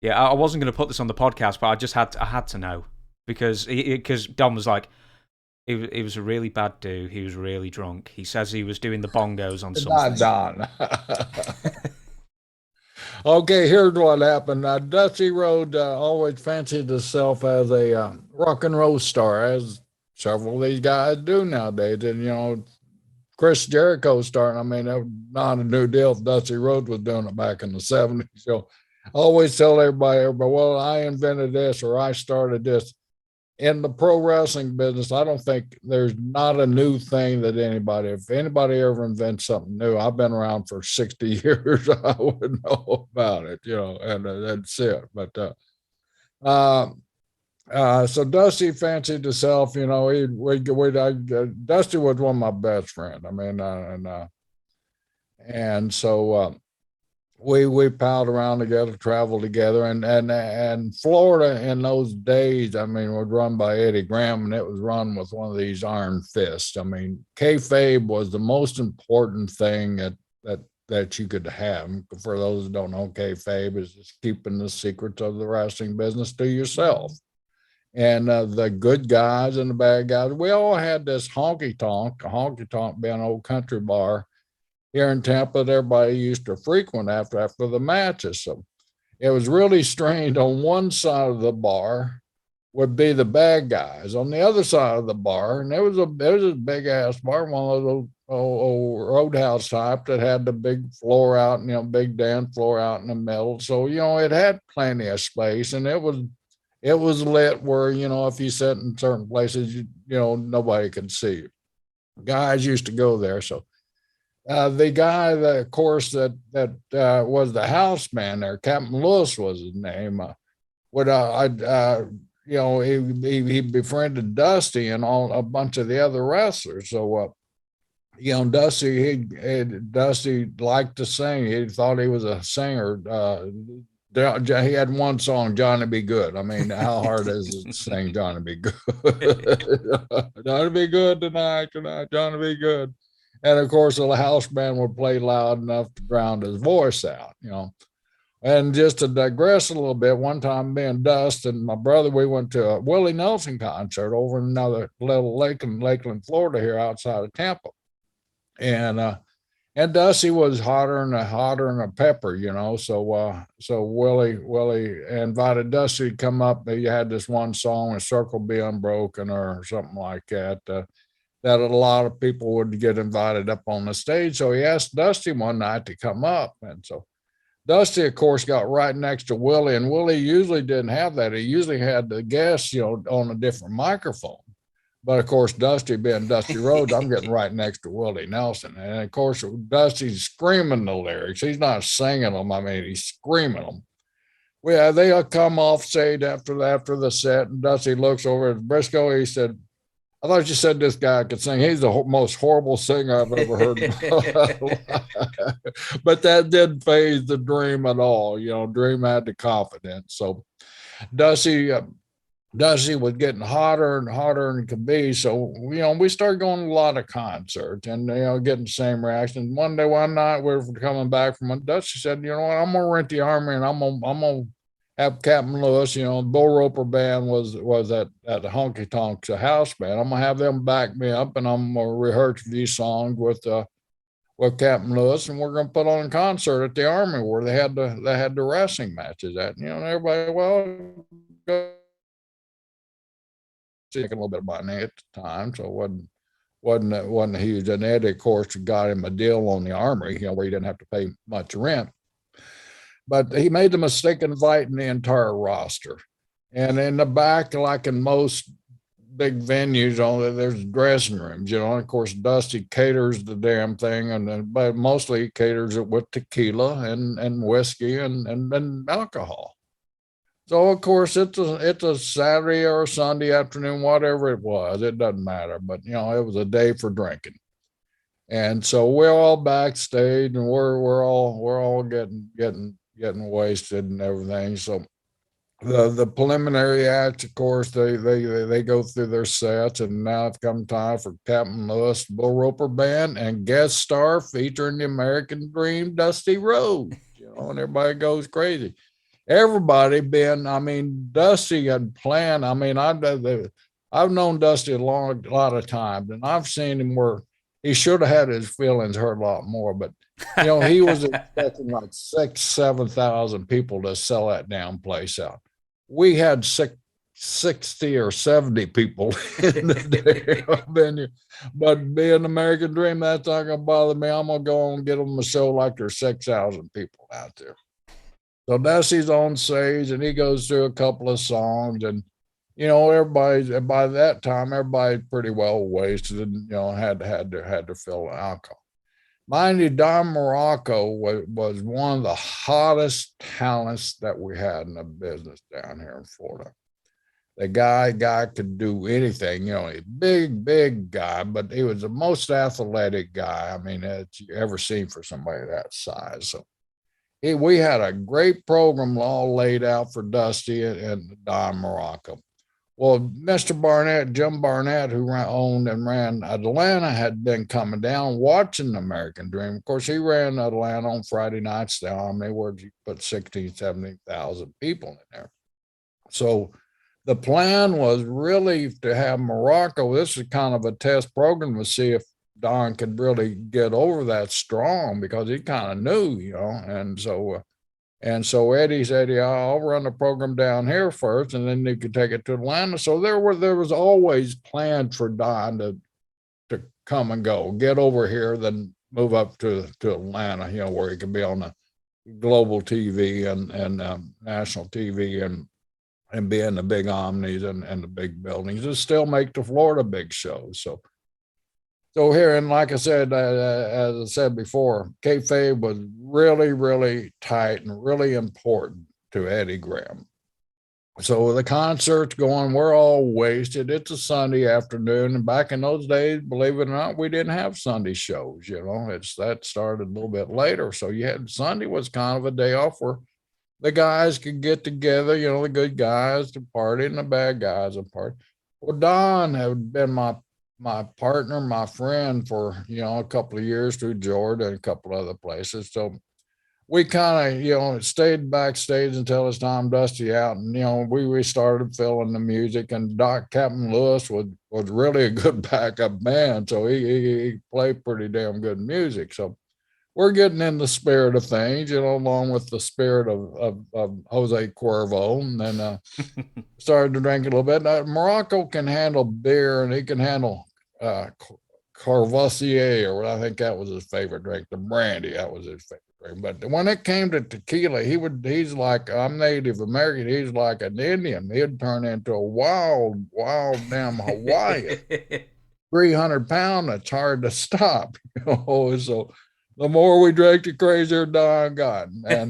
Yeah, I wasn't going to put this on the podcast, but I had to know because Don was like, he was a really bad dude. He was really drunk. He says he was doing the bongos on Not something. Don. Okay, here's what happened. Dusty Rhodes always fancied himself as a rock and roll star, as several of these guys do nowadays. And, Chris Jericho starting, I mean, that was not a new deal. Dusty Rhodes was doing it back in the 70s. So I always tell everybody, well, I invented this or I started this. In the pro wrestling business, I don't think there's not a new thing that if anybody ever invents something new, I've been around for 60 years, I would know about it, and that's it. But uh, so Dusty fancied himself, Dusty was one of my best friends. I mean, and so we palled around together, traveled together, and Florida in those days, I mean, was run by Eddie Graham, and it was run with one of these iron fists. I mean, kayfabe was the most important thing that you could have. For those who don't know, kayfabe is just keeping the secrets of the wrestling business to yourself. And the good guys and the bad guys, we all had this honky tonk being an old country bar here in Tampa that everybody used to frequent after the matches. So it was really strange. On one side of the bar would be the bad guys. On the other side of the bar, and there was a big ass bar, one of those old roadhouse type that had the big floor out, and big dance floor out in the middle. So it had plenty of space, and it was lit where if you sit in certain places, nobody could see you. Guys used to go there, so the guy that, of course, that was the house man there, Captain Lewis was his name. He befriended Dusty and a bunch of the other wrestlers. So, Dusty liked to sing. He thought he was a singer. He had one song, Johnny Be Good. I mean, how hard is it to sing Johnny Be Good? Johnny Be Good tonight, Johnny Be Good. And of course, the house band would play loud enough to drown his voice out. And just to digress a little bit, one time me and Dust and my brother, we went to a Willie Nelson concert over in another little Lakeland, Florida, here outside of Tampa. And Dusty was hotter than a pepper. So Willie invited Dusty to come up. He had this one song, "A Circle Be Unbroken" or something like that. That a lot of people would get invited up on the stage. So he asked Dusty one night to come up. And so Dusty, of course, got right next to Willie, and Willie usually didn't have that. He usually had the guests, on a different microphone. But of course, Dusty being Dusty Rhodes, I'm getting right next to Willie Nelson. And of course, Dusty's screaming the lyrics. He's not singing them. I mean, he's screaming them. Well, they come off stage after the set, and Dusty looks over at Brisco. He said, "I thought you said this guy could sing. He's the most horrible singer I've ever heard." But that didn't phase the Dream at all. Dream had the confidence. So Dusty, Dusty was getting hotter and hotter than it could be. So, we started going to a lot of concerts and, getting the same reaction. One night we were coming back from Dusty said, "You know what, I'm going to rent the Armory and I'm going to have Captain Lewis, Bull Roper band was at the Honky Tonk's house band. I'm gonna have them back me up, and I'm gonna rehearse these songs with Captain Lewis, and we're gonna put on a concert at the Armory where they had the wrestling matches at. And everybody, well, go thinking a little bit about me at the time, so it wasn't huge. And Eddie, of course, got him a deal on the Armory, where he didn't have to pay much rent. But he made the mistake of inviting the entire roster. And in the back, like in most big venues, there's dressing rooms, and of course, Dusty caters the damn thing, but mostly caters it with tequila and whiskey and alcohol. So of course, it's a Saturday or a Sunday afternoon, whatever it was, it doesn't matter. But it was a day for drinking. And so we're all backstage, and we're all getting wasted and everything. So the preliminary acts, of course, they go through their sets, and now it's come time for Captain Lewis Bull Roper Band and guest star featuring the American Dream, Dusty Rhodes. And everybody goes crazy. everybody been, I mean, Dusty had planned. I mean, I've known Dusty a lot of times, and I've seen him where he should have had his feelings hurt a lot more. But he was expecting like 7,000 people to sell that damn place out. We had 60 or 70 people in the damn venue. But being American Dream, that's not gonna bother me. I'm gonna go and get them a show like there's 6,000 people out there. So Dusty's on stage and he goes through a couple of songs, and everybody's, by that time everybody's pretty well wasted, and had to fill alcohol. Mind you, Don Muraco was one of the hottest talents that we had in the business down here in Florida. The guy could do anything, a big guy, but he was the most athletic guy, I mean, that you ever seen for somebody that size. So we had a great program all laid out for Dusty and Don Muraco. Well, Mr. Barnett, Jim Barnett, who owned and ran Atlanta, had been coming down watching the American Dream. Of course, he ran Atlanta on Friday nights down. I mean, where you put 16, 17,000 people in there. So the plan was really to have Muraco. This is kind of a test program to see if Don could really get over that strong, because he kind of knew, and so Eddie said, "Yeah, I'll run the program down here first, and then you could take it to Atlanta." So there was always planned for Don to come and go, get over here, then move up to Atlanta, where he could be on the global TV and national TV and be in the big omnis and the big buildings, and still make the Florida big shows. So here, and like I said, as I said before, kayfabe was really, really tight and really important to Eddie Graham. So the concert's going, we're all wasted. It's a Sunday afternoon, and back in those days, believe it or not, we didn't have Sunday shows. That started a little bit later. So Sunday was kind of a day off where the guys could get together, the good guys to party and the bad guys to party. Well, Don had been my partner, my friend for, a couple of years through Georgia and a couple of other places. So we kind of, stayed backstage until it's time Dusty out. And, we started filling the music, and Captain Lewis was really a good backup band. So he played pretty damn good music. So we're getting in the spirit of things, along with the spirit of Jose Cuervo, and then started to drink a little bit. Now, Muraco can handle beer, and he can handle Courvoisier, or I think that was his favorite drink, the brandy. That was his favorite drink. But when it came to tequila, he's like, I'm Native American. He's like an Indian. He'd turn into a wild damn Hawaiian. 300-pound, it's hard to stop. So the more we drank, the crazier Don got. And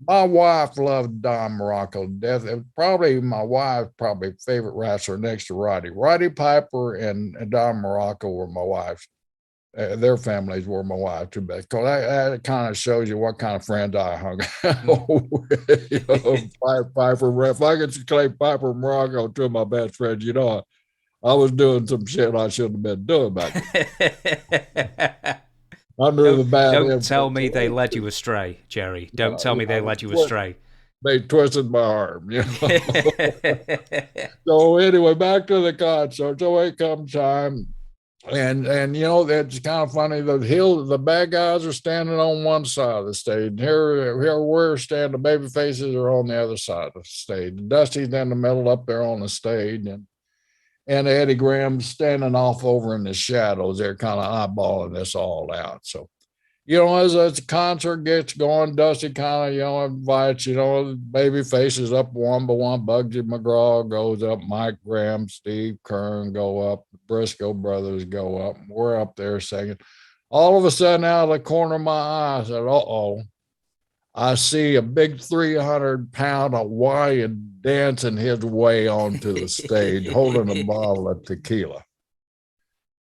my wife loved Don Muraco to death. It was probably my wife's favorite wrestler next to Roddy. Roddy Piper and Don Muraco were my wife's. Their families were my wife too bad. Because that kind of shows you what kind of friends I hung out with. Piper, if I could claim Piper and Muraco, two of my best friends, I was doing some shit I shouldn't have been doing back then. Don't tell me they led you astray, Jerry. Don't tell me they led you astray. They twisted my arm. So anyway, back to the concert. So it comes time, and it's kind of funny. The bad guys are standing on one side of the stage. Here we're standing. The baby faces are on the other side of the stage. Dusty's in the middle up there on the stage, and Eddie Graham's standing off over in the shadows. They're kind of eyeballing this all out. So, as the concert gets going, Dusty kind of, invites, baby faces up one by one. Bugsy McGraw goes up. Mike Graham, Steve Kern go up. The Brisco brothers go up. We're up there singing. All of a sudden, out of the corner of my eye, I said, uh-oh. I see a big 300-pound Hawaiian dancing his way onto the stage, holding a bottle of tequila.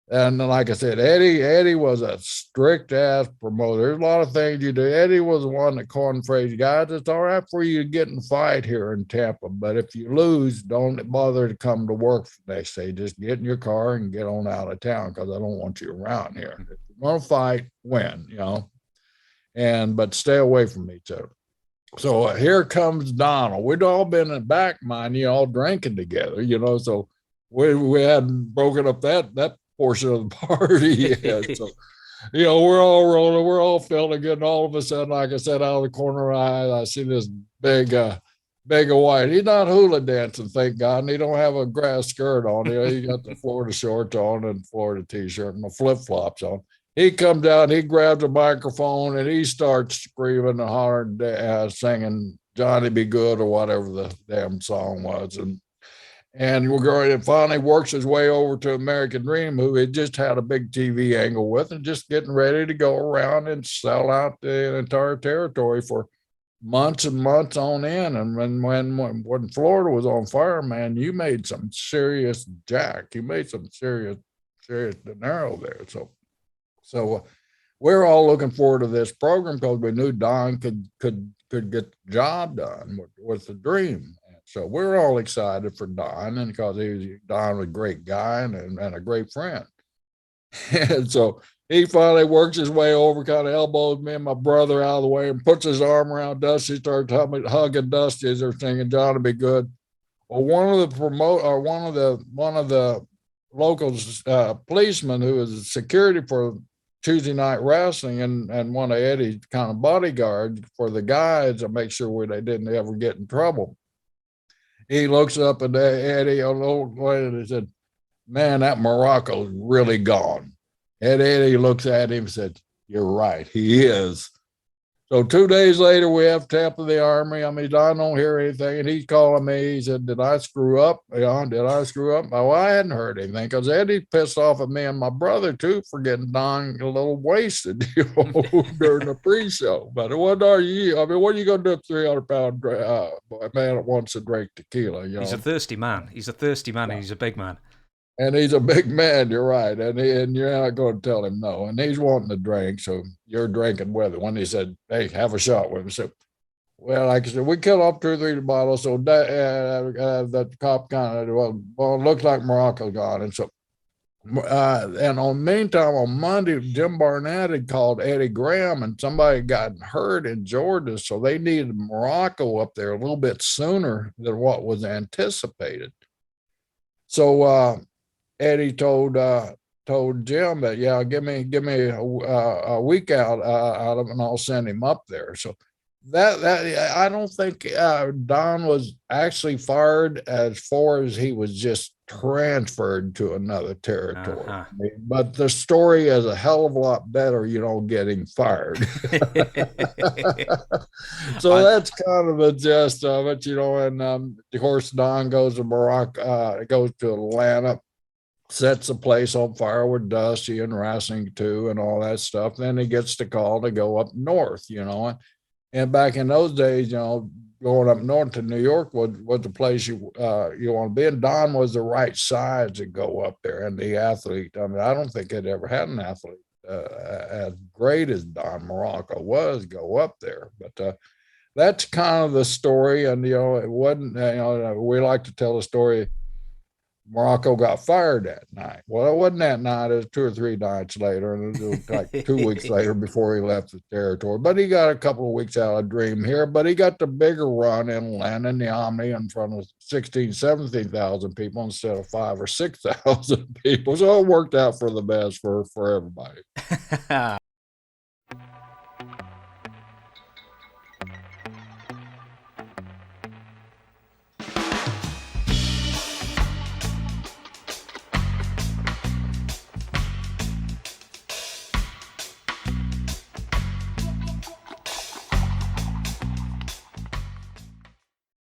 And like I said, Eddie was a strict ass promoter. There's a lot of things you do. Eddie was the one that coined the phrase, guys, it's all right for you to get in a fight here in Tampa, but if you lose, don't bother to come to work the next day. Just get in your car and get on out of town, because I don't want you around here. If you want to fight, win, but stay away from each other. So here comes Donald. We'd all been in back, mind you, all drinking together, so we hadn't broken up that portion of the party yet. So, we're all rolling, we're all feeling good. And all of a sudden, like I said, out of the corner of my eye, I see this big of white. He's not hula dancing, thank God. And he don't have a grass skirt on. He got the Florida shorts on and Florida t-shirt and the flip-flops on. He comes out, he grabs a microphone, and he starts screaming and hollering, singing Johnny Be Good or whatever the damn song was. And we're going, and finally works his way over to American Dream, who he just had a big TV angle with and just getting ready to go around and sell out the entire territory for months and months on end. And when Florida was on fire, man, you made some serious jack. You made some serious dinero there. So we're all looking forward to this program because we knew Don could get the job done with the dream. So we're all excited for Don, and because Don was a great guy and a great friend. And so he finally works his way over, kind of elbows me and my brother out of the way, and puts his arm around Dusty, starts hugging Dusty as they're singing "Johnny Be Good." Well, one of the locals policemen who was security for Tuesday night wrestling and one of Eddie's kind of bodyguards for the guys to make sure they didn't ever get in trouble. He looks up at Eddie a little later and he said, "Man, that Muraco's really gone." And Eddie looks at him and said, "You're right, he is." So 2 days later, we have Tampa of the Armory. I mean, I don't hear anything. And he's calling me. He said, "Did I screw up? Did I screw up?" Well, I hadn't heard anything because Eddie pissed off at me and my brother, too, for getting Don a little wasted during the pre-show. But what are you? I mean, what are you going to do if 300-pound man that wants to drink tequila? He's a thirsty man. He's a thirsty man, and he's a big man. And he's a big man, you're right. And you're not going to tell him no. And he's wanting to drink, so you're drinking with him. When he said, "Hey, have a shot with him." So, well, like I said, we killed off 2 or 3 bottles. So the cop kind of, well, it looks like Muraco's gone. And so, meantime, on Monday, Jim Barnett had called Eddie Graham, and somebody got hurt in Georgia. So they needed Muraco up there a little bit sooner than what was anticipated. So, Eddie told Jim that, yeah, give me a week out of it, and I'll send him up there. So that I don't think Don was actually fired as far as he was just transferred to another territory. But the story is a hell of a lot better, getting fired. So that's kind of the gist of it, and of course Don goes to Muraco, goes to Atlanta, sets the place on fire with Dusty and wrestling too and all that stuff. Then he gets the call to go up north, and back in those days, going up north to New York was the place you want to be. And Don was the right size to go up there. And the athlete, I mean, I don't think it ever had an athlete as great as Don Muraco was go up there. But that's kind of the story. And, it wasn't, we like to tell the story. Muraco got fired that night. Well, it wasn't that night. It was 2 or 3 nights later, and it was like 2 weeks later before he left the territory. But he got a couple of weeks out of Dream here. But he got the bigger run in Atlanta in the Omni in front of 16,000, 17,000 people instead of 5,000 or 6,000 people. So it worked out for the best for everybody.